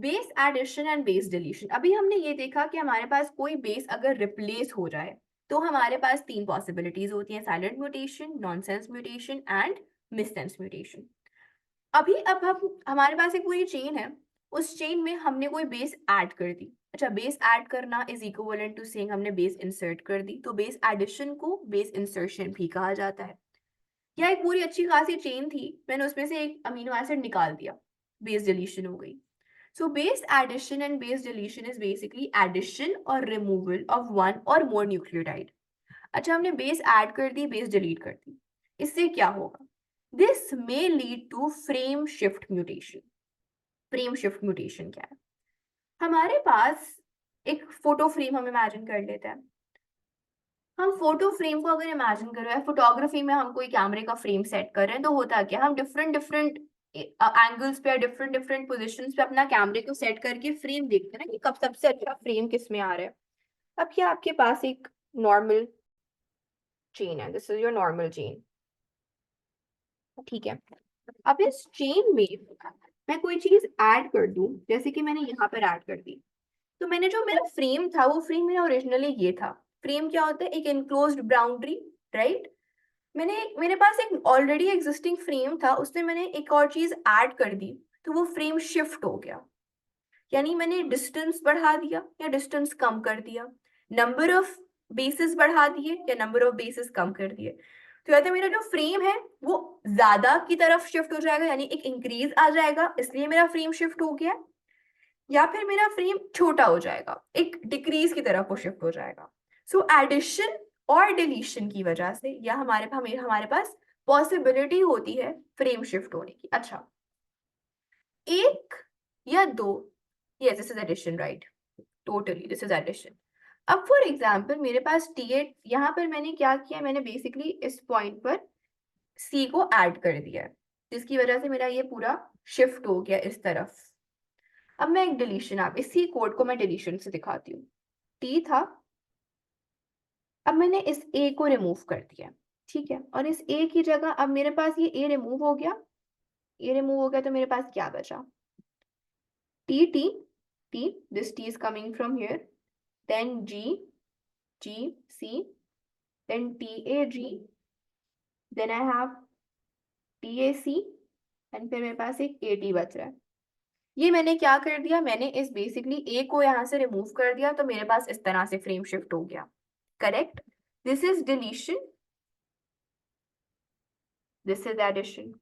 Base addition and base deletion. अभी हमने ये देखा कि हमारे पास कोई बेस अगर रिप्लेस हो जाए तो हमारे पास तीन पॉसिबिलिटीज होती हैं, silent mutation, nonsense mutation and missense mutation. अभी अब हम हमारे पास एक पूरी चेन है, उस चेन में हमने कोई बेस ऐड कर दी। अच्छा, बेस ऐड करना इज इक्विवेलेंट टू सेइंग हमने बेस इंसर्ट कर दी, तो बेस एडिशन को बेस इंसर्शन भी कहा जाता है। यह एक पूरी अच्छी खासी चेन थी, मैंने उसमें से एक अमीनो एसिड निकाल दिया, बेस डिलीशन हो गई। So base addition and base deletion is basically addition or removal of one or more nucleotide. अच्छा, हमने बेस ऐड कर दी, बेस डिलीट कर दी, इससे क्या होगा? This may lead to frame shift mutation. Frame shift mutation क्या है? हमारे पास एक फोटो फ्रेम हम इमेजिन कर लेते हैं। हम फोटो फ्रेम को अगर इमेजिन कर रहे हैं, फोटोग्राफी में हम कोई कैमरे का फ्रेम सेट कर रहे हैं, तो होता क्या, हम डिफरेंट डिफरेंट एंगल्स पे, डिफरेंट डिफरेंट पोजिशन पे अपना कैमरे को सेट करके फ्रेम देखते हैं ना कि कब सबसे अच्छा फ्रेम किस में आ रहा है। अब क्या आपके पास एक नॉर्मल चेन है, this is your normal chain, ठीक है। अब इस चेन में मैं कोई चीज ऐड कर दूं, जैसे कि मैंने यहाँ पर ऐड कर दी, तो मैंने जो मेरा फ्रेम था, वो फ्रेम मेरा ओरिजिनली ये था। फ्रेम क्या होता है? एक इनक्लोज्ड बाउंड्री, राइट। मेरे पास एक ऑलरेडी एग्जिस्टिंग फ्रेम था, उसमें मैंने एक और चीज ऐड कर दी, तो वो फ्रेम शिफ्ट हो गया। यानी मैंने डिस्टेंस बढ़ा दिया या डिस्टेंस कम कर दिया, नंबर ऑफ बेसिस बढ़ा दिए या नंबर ऑफ बेसिस कम कर दिए। तो या तो मेरा जो फ्रेम है वो ज्यादा की तरफ शिफ्ट हो जाएगा, यानी एक इंक्रीज आ जाएगा, इसलिए मेरा फ्रेम शिफ्ट हो गया, या फिर मेरा फ्रेम छोटा हो जाएगा, एक डिक्रीज की तरफ वो शिफ्ट हो जाएगा। सो एडिशन और डिलीशन की वजह से या हमारे पास पॉसिबिलिटी होती है फ्रेम शिफ्ट होने की। अच्छा, एक या दो, yes this is addition, right, totally this is addition. अब फॉर एग्जाम्पल मेरे पास T8, यहाँ पर मैंने क्या किया, मैंने बेसिकली इस पॉइंट पर C को ऐड कर दिया है, जिसकी वजह से मेरा ये पूरा शिफ्ट हो गया इस तरफ। अब मैं एक डिलीशन, आप इसी कोड को मैं डिलीशन से दिखाती हूँ। T था, अब मैंने इस A को रिमूव कर दिया, ठीक है, और इस A की जगह अब मेरे पास ये A रिमूव हो गया, A रिमूव हो गया, तो मेरे पास क्या बचा? T, T, T, this T is coming from here, then G, G, C, then TAG, then I have TAC, and फिर मेरे पास एक AT बच रहा है। ये मैंने क्या कर दिया, मैंने इस बेसिकली A को यहाँ से रिमूव कर दिया, तो मेरे पास इस तरह से फ्रेम शिफ्ट हो गया, correct. This is deletion, this is addition.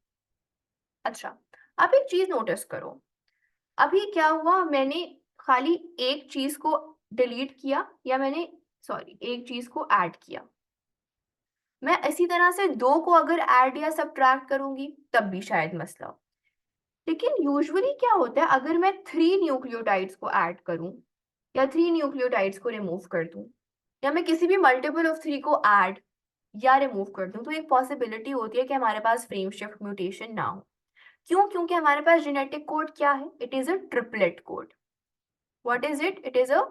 अच्छा, आप एक चीज नोटिस करो, अभी क्या हुआ, मैंने खाली एक चीज को डिलीट किया, या मैंने सॉरी एक चीज को ऐड किया। मैं इसी तरह से दो को अगर ऐड या सब्ट्रैक्ट करूंगी तब भी शायद मसला हो। लेकिन यूजुअली क्या होता है, अगर मैं 3 न्यूक्लियोटाइड्स को ऐड करूं या 3 न्यूक्लियोटाइड्स को रिमूव कर दूं, या मैं किसी भी मल्टीपल ऑफ 3 को ऐड या रिमूव कर दूं, तो एक पॉसिबिलिटी होती है कि हमारे पास फ्रेम शिफ्ट म्यूटेशन ना हो। क्यों? क्योंकि हमारे पास जेनेटिक कोड क्या है? It is a triplet code. What is it? It is a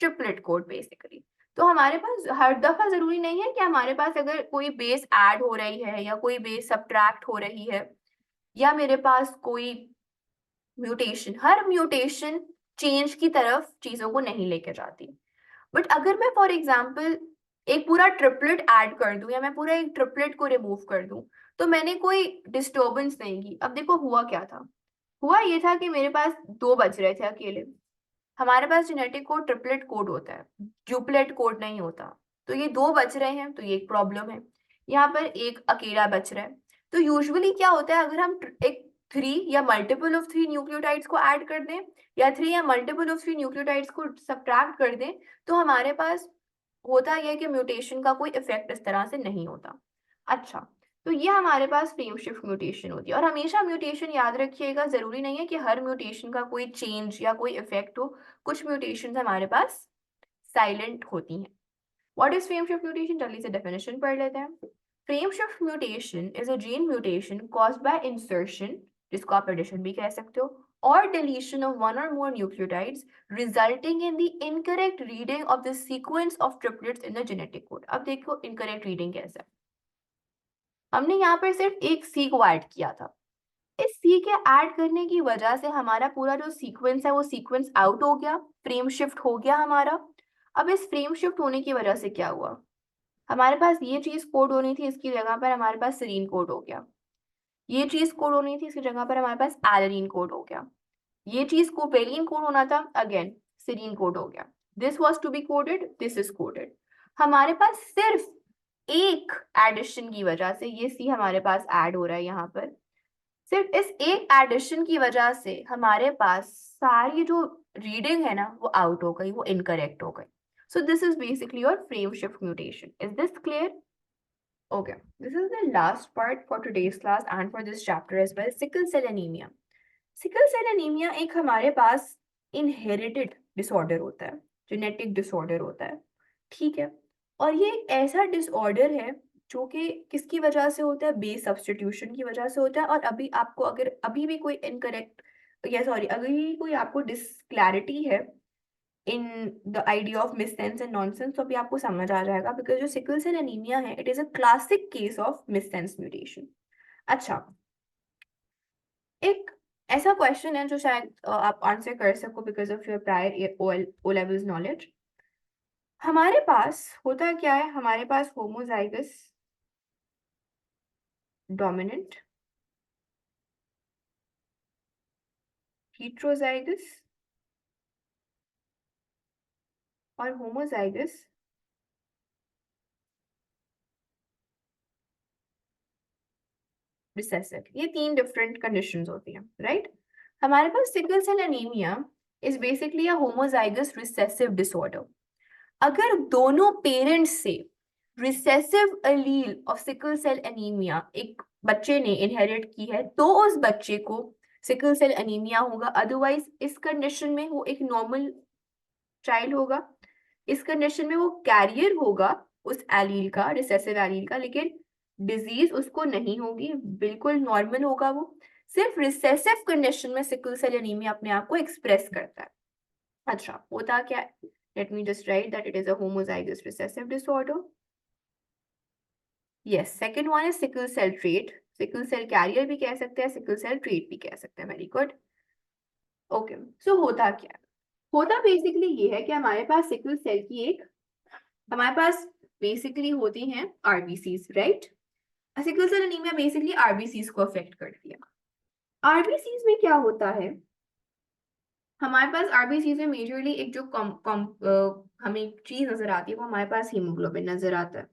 triplet code basically. तो हमारे पास हर दफा जरूरी नहीं है कि हमारे पास अगर कोई बेस ऐड हो रही है या कोई बेस सब्ट्रैक्ट हो रही है या मेरे पास कोई म्यूटेशन, हर म्यूटेशन चेंज की तरफ चीजों को नहीं लेके जाती। बट अगर मैं फॉर एग्जाम्पल एक पूरा ट्रिपलेट ऐड कर दूं या मैं पूरा एक ट्रिपलेट को रिमूव कर दूं, तो मैंने कोई डिस्टर्बेंस नहीं की। अब देखो हुआ क्या था, हुआ ये था कि मेरे पास दो बच रहे थे अकेले। हमारे पास जेनेटिक कोड ट्रिपलेट कोड होता है, ड्यूपलेट कोड नहीं होता। तो ये दो बच रहे हैं, तो ये एक प्रॉब्लम है। यहाँ पर एक अकेला बच रहा है। तो यूजुअली क्या होता है, अगर हम एक 3 या मल्टीपल ऑफ 3 न्यूक्लियोटाइड्स को ऐड कर दें या 3 या मल्टीपल ऑफ 3 न्यूक्लियोटाइड्स को सब्ट्रैक्ट कर दें, तो हमारे पास होता यह है कि म्यूटेशन का कोई इफेक्ट इस तरह से नहीं होता। अच्छा, तो ये हमारे पास फ्रेम शिफ्ट म्यूटेशन होती है। और हमेशा म्यूटेशन याद रखिएगा, जरूरी नहीं है कि हर म्यूटेशन का कोई चेंज या कोई इफेक्ट हो। कुछ म्यूटेशन हमारे पास साइलेंट होती हैं। What is frame shift mutation? जल्दी से डेफिनेशन पढ़ लेते हैं। Frame shift mutation is a gene mutation caused by insertion, जिसको आप एडिशन भी कह सकते हो, or deletion of one or more nucleotides resulting in the incorrect reading of the sequence of triplets in the genetic code। अब देखो incorrect reading कैसा है। हमने यहाँ पर सिर्फ एक सी को ऐड किया था, इस सी के ऐड करने की वजह से हमारा पूरा जो सीक्वेंस है वो सीक्वेंस आउट हो गया, फ्रेम शिफ्ट हो गया हमारा। अब इस फ्रेम शिफ्ट होने की वजह से क्या हुआ, हमारे पास ये चीज कोड होनी थी, इसकी जगह पर हमारे पास सीरीन कोड हो गया। ये चीज कोड होनी थी, इसकी जगह पर हमारे पास एलेनिन कोड हो गया। ये चीज को वेलिन कोड होना था, अगेन सीरीन कोड हो गया। This was to be coded, this is coded. हमारे पास सिर्फ एक एडिशन की वजह से ये सी हमारे पास ऐड हो रहा है यहाँ पर। सिर्फ इस एक एडिशन की वजह से हमारे पास सारी जो रीडिंग है ना वो आउट हो गई, वो इनकरेक्ट हो गई। So this is basically your frame shift mutation. Is this clear? Okay, this is the last part for today's class and for this chapter as well. Sickle cell anemia. Sickle cell anaemia एक हमारे पास inherited disorder होता है, genetic disorder होता है, ठीक है। और ये एक ऐसा डिसऑर्डर है जो कि किसकी वजह से होता है, बेस सब्स्टिट्यूशन की वजह से होता है। और अभी आपको अगर अभी भी कोई इनकरेक्ट या सॉरी अगर भी कोई आपको डिसक्लैरिटी है in the idea of missense and nonsense, तो अभी आपको समझ आ जाएगा, बिकॉज जो सिकल सेल एनीमिया है it is a classic case of missense mutation. अच्छा, एक ऐसा क्वेश्चन है जो शायद आप आंसर कर सको because of your prior O levels knowledge. हमारे पास होता क्या है, हमारे पास होमोजाइगस डोमिनेंट, हेट्रोजाइगस और होमोजाइगस रिसेसिव। ये तीन डिफरेंट कंडीशंस होती हैं, राइट? हमारे पास sickle cell anaemia is basically a homozygous recessive disorder. अगर दोनों पेरेंट्स से recessive allele of sickle cell anaemia एक बच्चे ने इनहेरिट की है तो उस बच्चे को सिकल सेल एनीमिया होगा। अदरवाइज इस कंडीशन में वो एक नॉर्मल चाइल्ड होगा। इस कंडीशन में वो कैरियर होगा उस एलील का, रिसेसिव एलील का, लेकिन डिजीज उसको नहीं होगी, बिल्कुल नॉर्मल होगा वो। सिर्फ रिसेसिव कंडीशन में सिकल सेल एनीमिया अपने आप को एक्सप्रेस करता है। अच्छा, होता क्या है? Let me just write that it is a homozygous recessive disorder. Yes, second one is sickle cell trait. Sickle cell carrier भी कह सकते हैं, sickle cell trait भी कह सकते हैं। Very good. Okay. So होता क्या है? होता बेसिकली ये है कि हमारे पास सिकल सेल की एक हमारे पास बेसिकली होती हैं RBCs, right? Sickle cell anaemia basically RBCs को अफेक्ट करती है। आरबीसीज में क्या होता है, हमारे पास आरबीसीज में मेजरली एक जो हमें एक चीज नजर आती है वो हमारे पास हीमोग्लोबिन नजर आता है।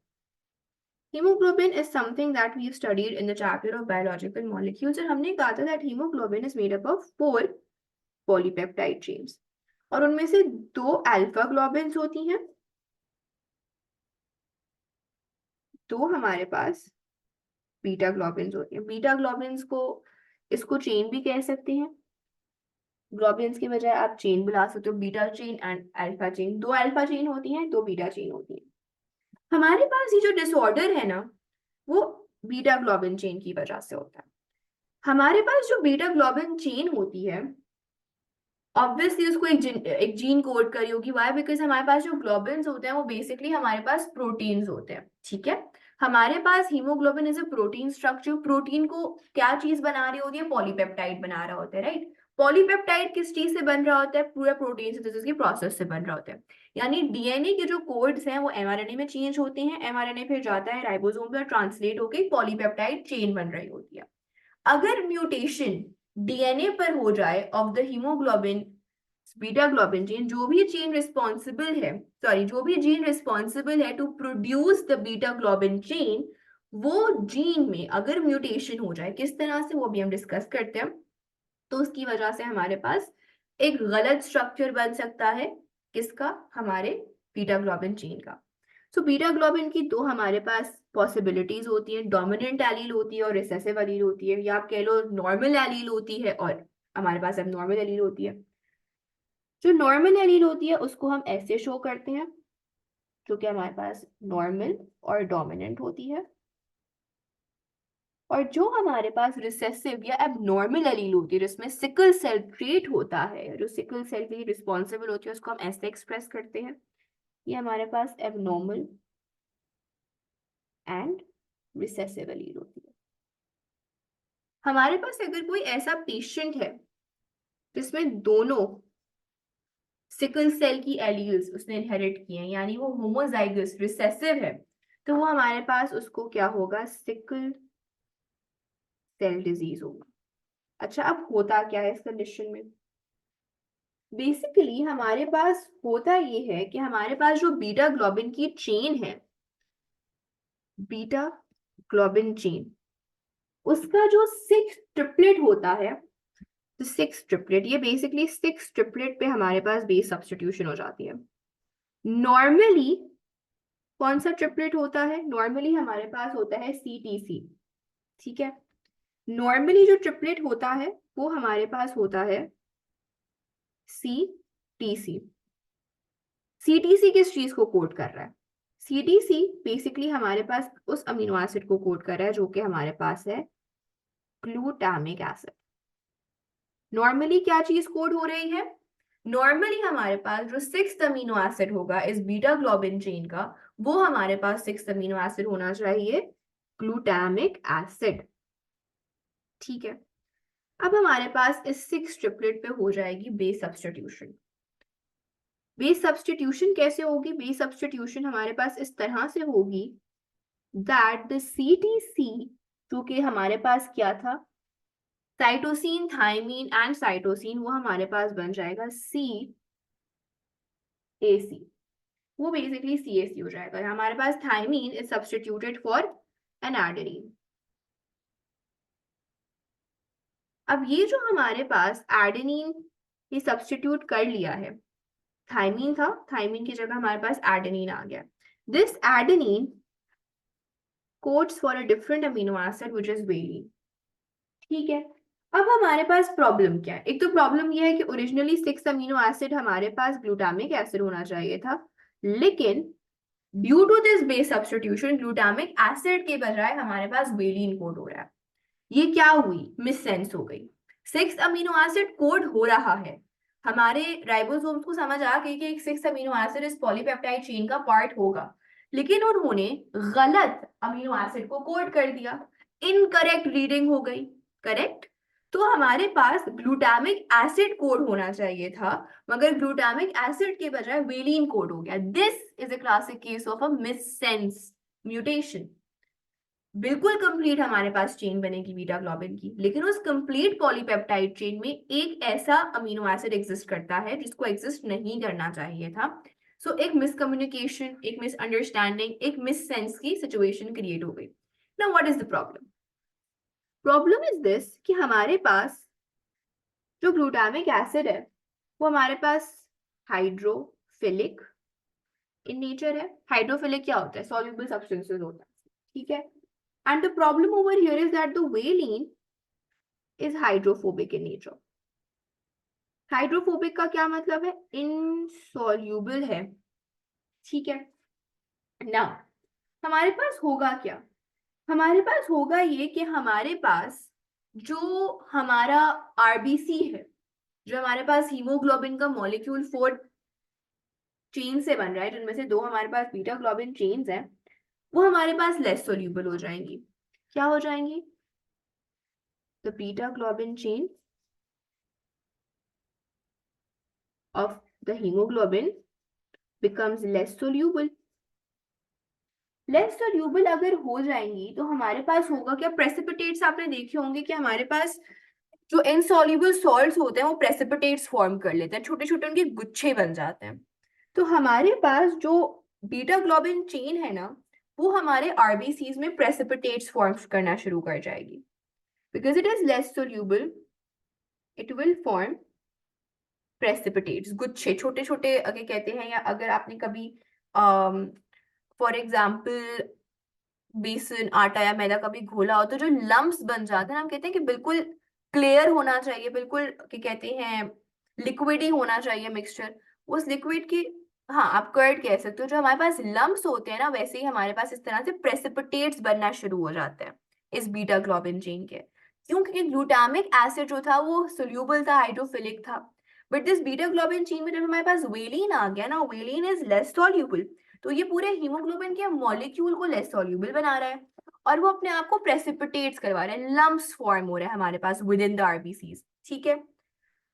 Hemoglobin is something that we've studied in the chapter of biological molecules और हमने कहा था that hemoglobin is made up of 4 polypeptide chains और उनमें से 2 अल्फा ग्लोबिन्स होती हैं, 2 हमारे पास बीटा ग्लोबिन्स होती हैं। बीटा ग्लोबिन्स को इसको चेन भी कह सकते हैं, ग्लोबिन्स की बजाय आप चेन बुला सकते हो, beta chain and alpha chain. 2 alpha chain होती हैं, 2 बीटा चेन होती हैं। हमारे पास ये जो डिसऑर्डर है ना वो बीटा ग्लोबिन चेन की वजह से होता है। हमारे पास जो बीटा ग्लोबिन चेन होती है ऑब्वियसली उसको एक जीन कोड करी होगी। वाई? बिकॉज हमारे पास जो ग्लोबिन्स होते हैं वो बेसिकली हमारे पास प्रोटीन्स होते हैं, ठीक है। हमारे पास haemoglobin is a protein structure. Protein को क्या चीज बना रही होती है, पॉलीपेप्टाइड बना रहा होता है, राइट? पॉलीपेप्टाइड किस चीज से बन रहा होता है, पूरा प्रोटीन सिंथेसिस की प्रोसेस से बन रहा होता है। यानी डीएनए के जो कोड्स हैं वो एमआरएनए में चेंज होते हैं, एमआरएनए फिर जाता है राइबोसोम पे और ट्रांसलेट होकर पॉलीपेप्टाइड चेन बन रही होती है। अगर म्यूटेशन डीएनए पर हो जाए of the haemoglobin beta globin chain, जो भी चेन रिस्पॉन्सिबल है, सॉरी जो भी जीन रिस्पॉन्सिबल है to produce the beta globin chain, वो जीन में अगर म्यूटेशन हो जाए, किस तरह से वो भी हम डिस्कस करते हैं, तो उसकी वजह से हमारे पास एक गलत स्ट्रक्चर बन सकता है। किसका? हमारे बीटा ग्लोबिन चेन का। सो बीटा ग्लोबिन की 2 हमारे पास पॉसिबिलिटीज होती है, डोमिनेंट एलील होती है और रिसेसिव एलील होती है, या आप कह लो नॉर्मल एलील होती है और हमारे पास अब नॉर्मल एलील होती है। जो नॉर्मल एलील होती है उसको हम ऐसे शो करते हैं, जो कि हमारे पास नॉर्मल और डोमिनेंट होती है। और जो हमारे पास रिसेसिव या एबनॉर्मल एलील होती है जिसमें सिकल सेल ट्रेट होता है, जो सिकल सेल के लिए रिस्पॉन्सिबल होती है, उसको हम ऐसे एक्सप्रेस करते हैं। ये हमारे पास एबनॉर्मल एंड रिसेसिव एलील होती है। हमारे पास अगर कोई ऐसा पेशेंट है जिसमें दोनों सिकल सेल की एलील्स उसने इनहेरिट किए हैं, यानी वो होमोजाइगस रिसेसिव है, तो वो हमारे पास उसको क्या होगा, सिकल सेल डिजीज होगा। अच्छा, अब होता क्या है इस कंडीशन में? बेसिकली हमारे पास होता ये है कि हमारे पास जो बीटा ग्लोबिन की चेन है, बीटा ग्लोबिन चेन, उसका जो सिक्स ट्रिपलेट होता है, तो सिक्स ट्रिपलेट, ये बेसिकली सिक्स ट्रिपलेट पे हमारे पास बेस सब्स्टिट्यूशन हो जाती है। नॉर्मली कौन सा ट्रिपलेट होता है? नॉर्मली हमारे पास होता है CTC। ठीक है, नॉर्मली जो ट्रिपलेट होता है वो हमारे पास होता है CTC। CTC किस चीज को कोड कर रहा है? CTC बेसिकली हमारे पास उस अमीनो एसिड को कोड कर रहा है जो कि हमारे पास है ग्लूटामिक एसिड। नॉर्मली क्या चीज कोड हो रही है? नॉर्मली हमारे पास जो सिक्स्थ अमीनो एसिड होगा इस बीटा ग्लोबिन चेन का, वो हमारे पास सिक्स्थ अमीनो एसिड होना चाहिए ग्लूटामिक एसिड। ठीक है, अब हमारे पास इस सिक्स ट्रिपलेट पे हो जाएगी बेस सब्स्टिट्यूशन। बेस सब्स्टिट्यूशन कैसे होगी? बेस सब्स्टिट्यूशन हमारे पास इस तरह से होगी दैट द CTC, जो कि हमारे पास क्या था, साइटोसिन, थायमीन एंड साइटोसिन, वो हमारे पास बन जाएगा CAC। वो बेसिकली CAC हो जाएगा। हमारे पास thymine is substituted for an adenine. अब ये जो हमारे पास एडेनिन ये सब्स्टिट्यूट कर लिया है, थायमीन था, थायमीन की जगह हमारे पास एडेनिन आ गया। This adenine codes for a different amino acid which is valine. ठीक है, अब हमारे पास प्रॉब्लम क्या है? एक तो प्रॉब्लम यह है कि ओरिजिनली सिक्स अमीनो एसिड हमारे पास ग्लूटामिक एसिड होना चाहिए था, लेकिन due to this base substitution glutamic acid के बजाय हमारे पास वेलिन कोड हो रहा है। ये क्या हुई? मिससेंस हो गई। सिक्स अमीनो एसिड कोड हो रहा है, हमारे राइबोसोम्स को समझ आ गई कि एक सिक्स अमीनो एसिड इस पॉलीपेप्टाइड चेन का पार्ट होगा, लेकिन उन्होंने गलत अमीनो एसिड को कोड कर दिया, इनकरेक्ट रीडिंग हो गई। करेक्ट? तो हमारे पास ग्लूटामिक एसिड कोड होना चाहिए था, मगर ग्लूटामिक एसिड के बजाय वेलिन कोड हो गया। This is a classic case of a missense mutation. बिल्कुल कंप्लीट हमारे पास चेन बनेगी बीटा ग्लोबिन की, लेकिन उस कंप्लीट पॉलीपेप्टाइड चेन में एक ऐसा अमीनो एसिड एग्जिस्ट करता है जिसको एग्जिस्ट नहीं करना चाहिए था। सो एक मिसकम्युनिकेशन, एक मिसअंडरस्टैंडिंग, एक मिससेंस की सिचुएशन क्रिएट हो गई। Now what is the problem? Problem is this कि हमारे पास जो ग्लूटामिक एसिड है वो हमारे पास हाइड्रोफिलिक इन नेचर है। हाइड्रोफिलिक क्या होता है? सॉल्युबल सब्सटेंसेस होता है। ठीक है, and the problem over here is that the valine is hydrophobic in nature। Hydrophobic का क्या मतलब है? इनसॉल्युबल है। ठीक है, ना हमारे पास होगा क्या? हमारे पास होगा ये कि हमारे पास जो हमारा आरबीसी है, जो हमारे पास हीमोग्लोबिन का मॉलिक्यूल 4 चेन से बन रहा है, जिनमें से 2 हमारे पास बीटा ग्लोबिन चेन्स हैं, वो हमारे पास लेस सोल्यूबल हो जाएंगी। क्या हो जाएंगी? The beta globin chain of the hemoglobin becomes less soluble। Less soluble अगर हो जाएंगी तो हमारे पास होगा क्या? प्रेसिपिटेट्स आपने देखे होंगे कि हमारे पास जो इनसॉल्युबल सॉल्ट्स होते हैं वो प्रेसिपिटेट्स फॉर्म कर लेते हैं, छोटे छोटे उनके गुच्छे बन जाते हैं। तो हमारे पास जो बीटा ग्लोबिन चेन है ना, वो हमारे आरबीसीज में प्रेसिपिटेट्स फॉर्म करना शुरू कर जाएगी। Because it is less soluble, it will form precipitates, गुच्छे, छोटे छोटे अगर कहते हैं, या अगर आपने कभी फॉर एग्जाम्पल बेसन, आटा या मैदा कभी घोला हो तो जो लम्प्स बन जाते हैं, हम कहते हैं कि बिल्कुल क्लियर होना चाहिए, बिल्कुल क्या कहते हैं, लिक्विड ही होना चाहिए मिक्सचर, उस लिक्विड की, हाँ आप कर्ड कह सकते हो। जो हमारे पास लम्प्स होते हैं ना, वैसे ही हमारे पास इस तरह से प्रेसिपिटेट्स बनना शुरू हो जाते हैं इस बीटा ग्लोबिन चेन के। क्यों? क्योंकि ग्लूटामिक एसिड जो था वो सोल्यूबल था, हाइड्रोफिलिक था। But this beta globin chain में जब हमारे पास वेलिन आ गया ना, वेलिन इज लेस सॉल्यूबल, तो ये पूरे हीमोग्लोबिन के मॉलिक्यूल को लेस सॉल्यूबल बना रहा है। और वो अपने आप को प्रेसिपिटेट्स करवा रहे हैं, लम्प्स फॉर्म हो रहे हैं हमारे पास विद इन द आरबीसीज। ठीक है,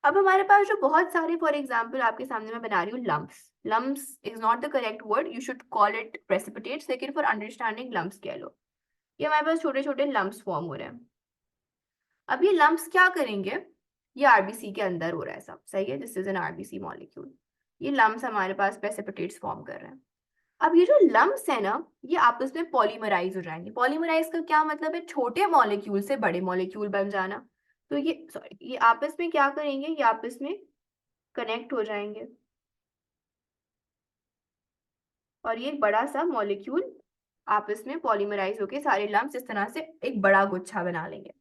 अब हमारे पास जो बहुत सारे, फॉर एग्जाम्पल आपके सामने मैं बना रही हूँ lumps, lumps is not the correct word, you should call it precipitates, लेकिन फॉर अंडरस्टैंडिंग लम्प्स कह लो। ये हमारे पास छोटे छोटे लम्प्स फॉर्म हो रहे हैं। अब ये लम्प्स क्या करेंगे, ये आरबीसी के अंदर हो रहा है सब, सही है, this is an RBC molecule. ये लम्प्स हमारे पास प्रेसिपिटेट्स फॉर्म कर रहे हैं। अब ये जो लम्प्स है ना, ये आपस में पॉलीमराइज हो जाएंगे। पॉलीमराइज का क्या मतलब है, छोटे मॉलिक्यूल से बड़े मॉलिक्यूल बन जाना। तो ये सॉरी, ये आपस में क्या करेंगे, ये आपस में कनेक्ट हो जाएंगे और ये एक बड़ा सा मॉलिक्यूल आपस में पॉलीमराइज होके सारे लम्प्स इस तरह से एक बड़ा गुच्छा बना लेंगे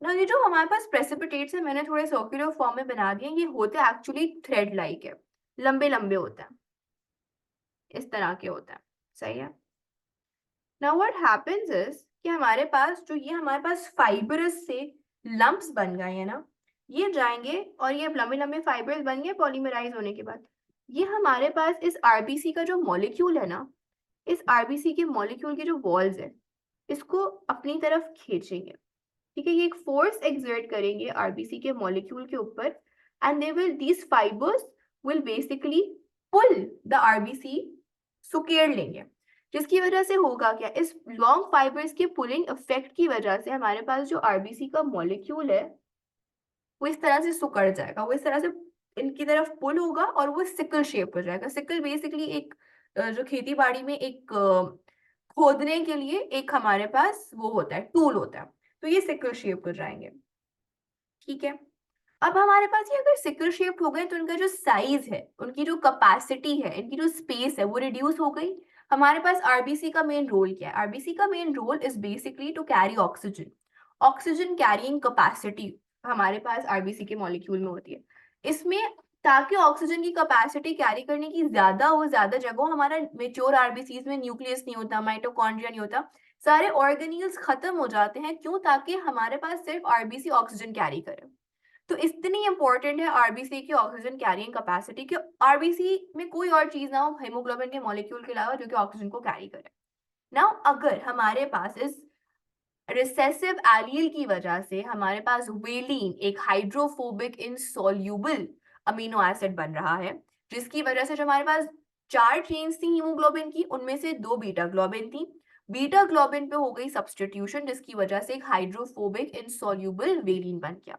ना। ये जो हमारे पास प्रेसिपिटेट्स है, मैंने थोड़े सर्कुलर फॉर्म में बना दिए, ये होते एक्चुअली थ्रेड लाइक है, लंबे लंबे होते हैं, इस तरह के होते हैं, सही है। नाउ व्हाट हैपेंस इज कि हमारे पास जो ये हमारे पास फाइबरस से लंप्स बन गए हैं ना, ये जाएंगे और ये लंबे लंबे फाइबर्स बन गए पॉलीमराइज होने के बाद। ये हमारे पास इस आरबीसी का जो मॉलिक्यूल है ना, इस आरबीसी के मॉलिक्यूल के जो वॉल्स है, इसको अपनी तरफ खींचेंगे। ठीक है, ये एक फोर्स एक्सर्ट करेंगे आरबीसी के मॉलिक्यूल के ऊपर, and they will these fibres will basically pull the RBC, सुकेड़ लेंगे। जिसकी वजह से होगा क्या, इस लॉन्ग फाइबर्स के पुलिंग इफेक्ट की वजह से हमारे पास जो आरबीसी का मॉलिक्यूल है वो इस तरह से सुकड़ जाएगा, वो इस तरह से इनकी तरफ पुल होगा और वो सिकल शेप हो जाएगा। सिकल बेसिकली एक जो खेती बाड़ी में एक खोदने के लिए एक हमारे पास वो होता है, टूल होता है, तो ये सिकल शेप हो जाएंगे। ठीक है, अब हमारे पास ये अगर सिकल शेप हो गए तो इनका जो साइज है, उनकी जो कैपेसिटी है, इनकी जो स्पेस है वो रिड्यूस हो गई। हमारे पास आरबीसी का मेन रोल क्या है, आरबीसी का main role is basically to carry oxygen. Oxygen carrying capacity हमारे पास आरबीसी के मॉलिक्यूल में होती है। इसमें ताकि ऑक्सीजन की कैपेसिटी कैरी करने की ज्यादा हो, ज्यादा जगह, हमारा मेच्योर आरबीसीज में न्यूक्लियस नहीं होता, माइटोकॉन्ड्रिया नहीं होता, सारे ऑर्गेनील्स खत्म हो जाते हैं। क्यों, ताकि हमारे पास सिर्फ आरबीसी ऑक्सीजन कैरी करे। तो इतनी इंपॉर्टेंट है आरबीसी की ऑक्सीजन कैरिंग कैपेसिटी कि आरबीसी में कोई और चीज ना हो हेमोग्लोबिन के मॉलिक्यूल के अलावा जो कि ऑक्सीजन को कैरी करे। नाउ अगर हमारे पास इस रिसेसिव एलील की वजह से हमारे पास वेलिन एक हाइड्रोफोबिक इनसॉल्यूबल अमीनो एसिड बन रहा है, जिसकी वजह से जो हमारे पास 4 चेन्स थी हीमोग्लोबिन की, उनमें से 2 बीटा ग्लोबिन थी। बीटा ग्लोबिन पे हो गई सब्सटीट्यूशन, जिसकी वजह से एक हाइड्रोफोबिक इनसॉल्यूबल वेलिन बन गया।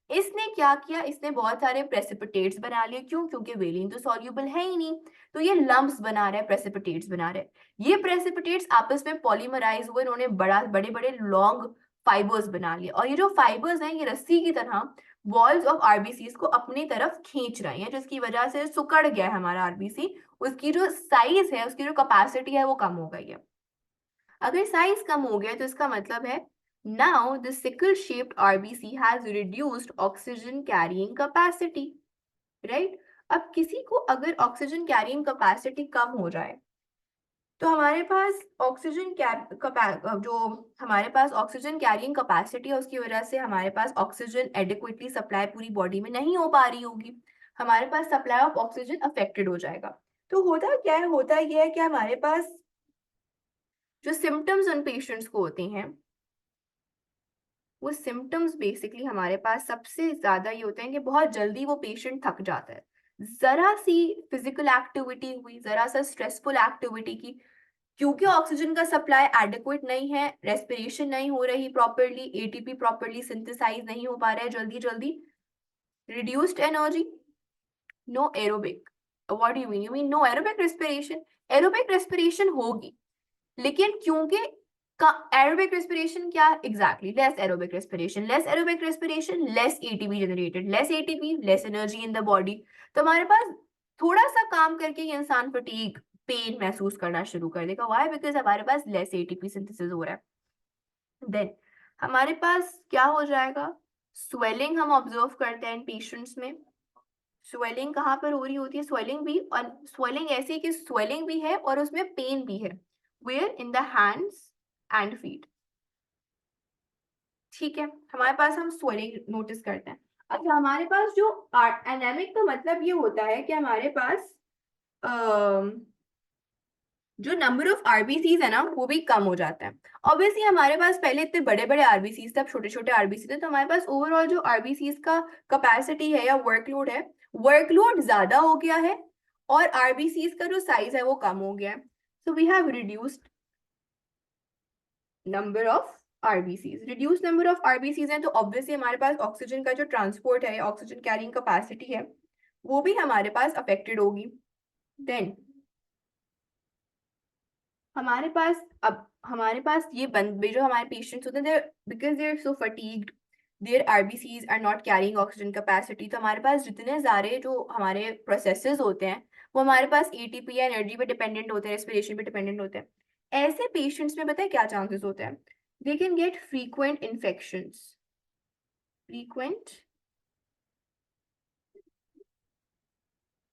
इसने क्या किया, इसने बहुत सारे प्रेसिपिटेट्स बना लिए। क्यों, क्योंकि वेलिन तो सॉल्यूबल है ही नहीं, तो ये लम्प्स बना रहा है, प्रेसिपिटेट्स बना रहे हैं। ये प्रेसिपिटेट्स आपस में पॉलीमराइज हुए, इन्होंने बड़े बड़े लॉन्ग फाइबर्स बना लिए, और ये जो फाइबर्स हैं ये रस्सी की तरह वॉल्स ऑफ आरबीसी को अपनी तरफ खींच रहे हैं, जिसकी वजह से सुकड़ गया है हमारा आरबीसी। उसकी जो साइज है, उसकी जो कैपेसिटी है वो कम हो गई है। अगर साइज कम हो गया तो इसका मतलब है now the sickle shaped RBC has reduced oxygen carrying capacity, right? अब किसी को अगर ऑक्सीजन कैरिंग कैपेसिटी कम हो जाए तो हमारे पास जो हमारे पास ऑक्सीजन कैरिंग कैपेसिटी है, उसकी वजह से हमारे पास ऑक्सीजन एडिक्वेटली सप्लाई पूरी बॉडी में नहीं हो पा रही होगी, हमारे पास सप्लाई ऑफ ऑक्सीजन अफेक्टेड हो जाएगा। तो होता क्या है, होता यह है कि हमारे पास जो सिम्टम्स उन पेशेंट्स को होते हैं, वो सिम्टम्स बेसिकली हमारे पास सबसे ज्यादा ये होते हैं कि बहुत जल्दी वो पेशेंट थक जाता है। जरा सी फिजिकल एक्टिविटी हुई, जरा सा स्ट्रेसफुल एक्टिविटी की, क्योंकि ऑक्सीजन का सप्लाई एडिक्वेट नहीं है, रेस्पिरेशन नहीं हो रही प्रॉपरली, एटीपी प्रॉपरली सिंथेसाइज नहीं हो पा रहा है जल्दी जल्दी, reduced energy, no aerobic. What do you mean no aerobic respiration? Aerobic respiration होगी, लेकिन क्योंकि का एरोबिक रेस्पिरेशन क्या exactly, less aerobic respiration, less aerobic respiration, less ATP generated, less ATP, less energy in the body. तो हमारे पास थोड़ा सा काम करके ये इंसान फटीग, पेन महसूस करना शुरू कर देगा। व्हाई, बिकॉज हमारे पास लेस एटीपी सिंथेसिस हो रहा है। देन हमारे पास क्या हो जाएगा, स्वेलिंग हम ऑब्जर्व करते हैं इन पेशेंट्स में। स्वेलिंग कहाँ पर हो रही होती है, स्वेलिंग भी, और स्वेलिंग ऐसी है कि स्वेलिंग भी है और उसमें पेन भी है, where in the hands and feet. ठीक है, हमारे पास हम स्वेलिंग नोटिस करते हैं। अच्छा, हमारे पास जो एनेमिक का मतलब ये होता है कि हमारे पास जो नंबर ऑफ आरबीसीज है ना वो भी कम हो जाता है। ऑब्वियसली हमारे पास पहले इतने बड़े बड़े आरबीसीज थे, अब छोटे छोटे आरबीसी थे, तो हमारे पास ओवरऑल जो आरबीसीज का कैपेसिटी है या वर्कलोड है, वर्कलोड ज्यादा हो गया है और आरबीसीज का जो साइज है वो कम हो गया है। So we have reduced number of RBCs. Reduce number of RBCs है तो ऑब्वियसली हमारे पास ऑक्सीजन का जो ट्रांसपोर्ट है, ऑक्सीजन कैरिंग कैपेसिटी है, वो भी हमारे पास अफेक्टेड होगी। देन हमारे पास ये जो हमारे पेशेंट्स होते हैं, because they are so fatigued, their RBCs are not carrying oxygen capacity, तो हमारे पास जितने सारे जो हमारे प्रोसेसेस होते हैं वो हमारे पास एटीपी या एनर्जी पे डिपेंडेंट होते हैं, रेस्पिरेशन पे डिपेंडेंट होते हैं। ऐसे पेशेंट्स में पता है क्या चांसेस होते हैं? They can get frequent infections, frequent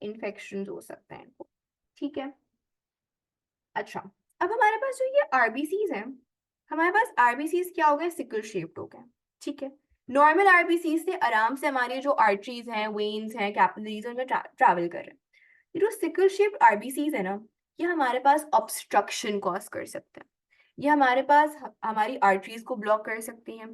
infections हो सकते हैं इनको, ठीक है। अच्छा, अब हमारे पास जो ये आरबीसीज हैं, हमारे पास आरबीसीज क्या हो गए? सिकल शेप्ड हो गए, ठीक है। नॉर्मल आरबीसीज से आराम से हमारी जो आर्टरीज हैं, वेन्स हैं, कैपिलरीज हैं, उनमें ट्रैवल कर रहे हैं। ये जो सिकल शेप्ड आरबीसीज है ना, ये हमारे पास ऑब्स्ट्रक्शन कॉज कर सकते हैं। ये हमारे पास हमारी आर्टरीज को ब्लॉक कर सकती हैं,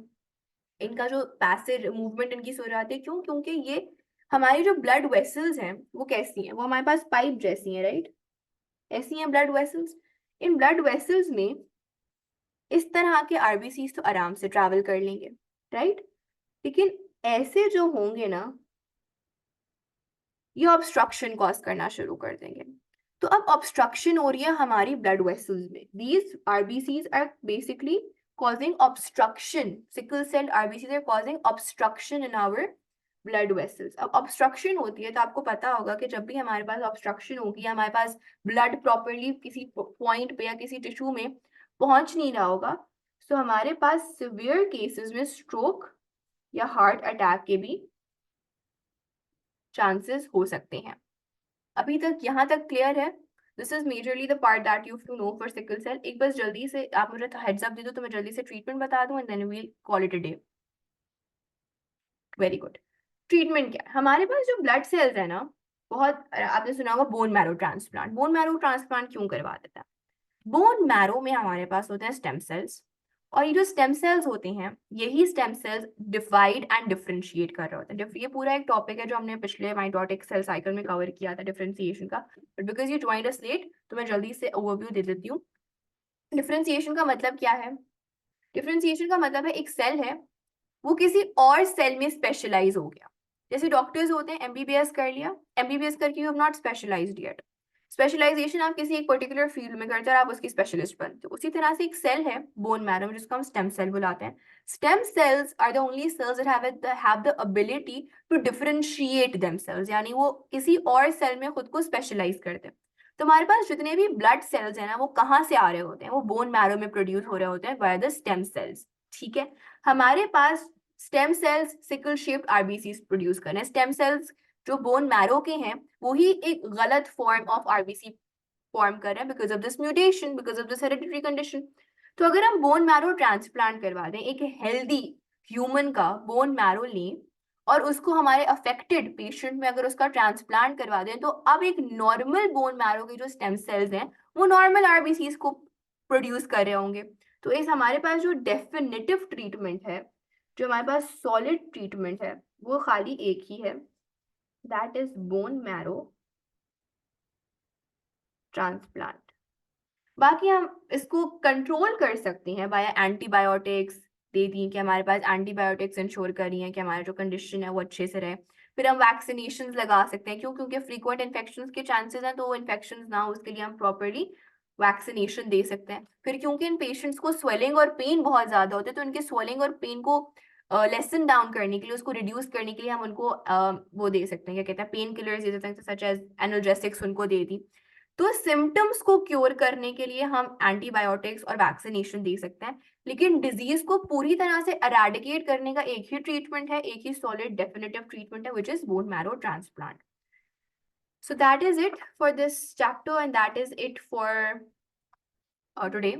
इनका जो पैसिव मूवमेंट इनकी हो जाती है। क्यों? क्योंकि ये हमारी जो ब्लड वेसल्स हैं वो कैसी हैं? वो हमारे पास पाइप जैसी हैं, राइट? ऐसी हैं blood vessels. In blood vessels में इस तरह के आरबीसीज तो आराम से ट्रैवल कर लेंगे, राइट? लेकिन ऐसे जो होंगे ना, ये ऑब्स्ट्रक्शन कॉज करना शुरू कर देंगे। तो अब ऑब्स्ट्रक्शन हो रही है हमारी ब्लड वेसल्स में, these RBCs are basically causing obstruction, sickle cell RBCs are causing obstruction in our blood vessels। अब obstruction होती है तो आपको पता होगा कि जब भी हमारे पास obstruction होगी, हमारे पास blood properly किसी point पे या किसी टिश्यू में पहुंच नहीं रहा होगा, तो हमारे पास severe cases में stroke या heart attack के भी chances हो सकते हैं। अभी तक यहाँ तक क्लियर है? This is majorly the part that you to know for sickle cell. एक बस जल्दी से आप मुझे हेड्स अप दे दो तो मैं जल्दी से ट्रीटमेंट बता दूं and then we'll call it a day. Very good. Treatment क्या है? हमारे पास जो ब्लड सेल्स है ना, बहुत आपने सुना होगा bone marrow transplant. Bone marrow transplant क्यों करवा देता है? बोन मैरो में हमारे पास होते हैं स्टेम सेल्स, और ये जो स्टेम सेल्स होते हैं, यही stem cells divide and differentiate कर रहे होते हैं। ये पूरा एक टॉपिक है जो हमने पिछले माइटोटिक सेल साइकिल में कवर किया था, डिफरेंशिएशन का। But because you joined us late तो मैं जल्दी से ओवरव्यू दे देती हूँ। डिफरेंशिएशन का मतलब क्या है? डिफरेंशिएशन का मतलब है एक सेल है, वो किसी और सेल में स्पेशलाइज हो गया। जैसे डॉक्टर्स होते हैं, एमबीबीएस कर लिया, एमबीबीएस करके you have not specialised yet. Specialisation आप किसी एक पर्टिकुलर फील्ड में करते हैं और आप उसकी स्पेशलिस्ट बनते हो। उसी तरह से एक सेल है बोन मैरो में जिसको हम स्टेम सेल बुलाते हैं। Stem cells are the only cells that have the ability to differentiate themselves, यानी वो किसी और सेल में खुद को स्पेशलाइज करते हैं। तो हमारे पास जितने भी ब्लड सेल्स हैं ना, वो कहाँ से आ रहे होते हैं? वो बोन मैरो में प्रोड्यूस हो रहे होते हैं बाय द स्टेम सेल्स, ठीक है। हमारे पास stem cells sickle shaped RBCs produce कर रहे हैं। स्टेम सेल्स जो बोन मैरो के हैं वो ही एक गलत फॉर्म ऑफ आरबीसी फॉर्म कर रहे हैं because of this mutation, because of this hereditary condition. तो अगर हम बोन मैरो ट्रांसप्लांट करवा दें, एक हेल्दी ह्यूमन का बोन मैरो लें और उसको हमारे अफेक्टेड पेशेंट में अगर उसका ट्रांसप्लांट करवा दें, तो अब एक नॉर्मल बोन मैरो के जो स्टेम सेल्स हैं वो नॉर्मल आरबीसीज को प्रोड्यूस कर रहे होंगे। तो इस हमारे पास जो डेफिनेटिव ट्रीटमेंट है, जो हमारे पास सॉलिड ट्रीटमेंट है, वो खाली एक ही है, that is bone marrow transplant. बाकी हम इसको कंट्रोल कर सकते हैं बाय एंटीबायोटिक्स दे दी कि हमारे पास एंटीबायोटिक्स इंश्योर करी हैं कि हमारा जो कंडीशन है वो अच्छे से रहे। फिर हम वैक्सीनेशन लगा सकते हैं, क्यों? क्योंकि फ्रीक्वेंट इन्फेक्शन के चांसेस हैं, तो वो इन्फेक्शन ना हो उसके लिए हम प्रॉपरली वैक्सीनेशन दे सकते हैं। फिर क्योंकि इन पेशेंट्स को स्वेलिंग और पेन बहुत ज्यादा होते हैं, तो इनके स्वेलिंग और पेन को लेसन डाउन करने के लिए, उसको रिड्यूस करने के लिए हम उनको वो दे सकते हैं, क्या कहते हैं, पेन किलर्स दे सकते हैं, सच एज एनाल्जेसिक्स उनको दे दी। तो सिम्टम्स को क्योर करने के लिए हम एंटीबायोटिक्स और वैक्सीनेशन दे सकते हैं, लेकिन डिजीज को पूरी तरह से एराडिकेट करने का एक ही ट्रीटमेंट है, एक ही सॉलिड डेफिनेटिव ट्रीटमेंट है, which is bone marrow transplant. So that is it for this chapter and that is it for today.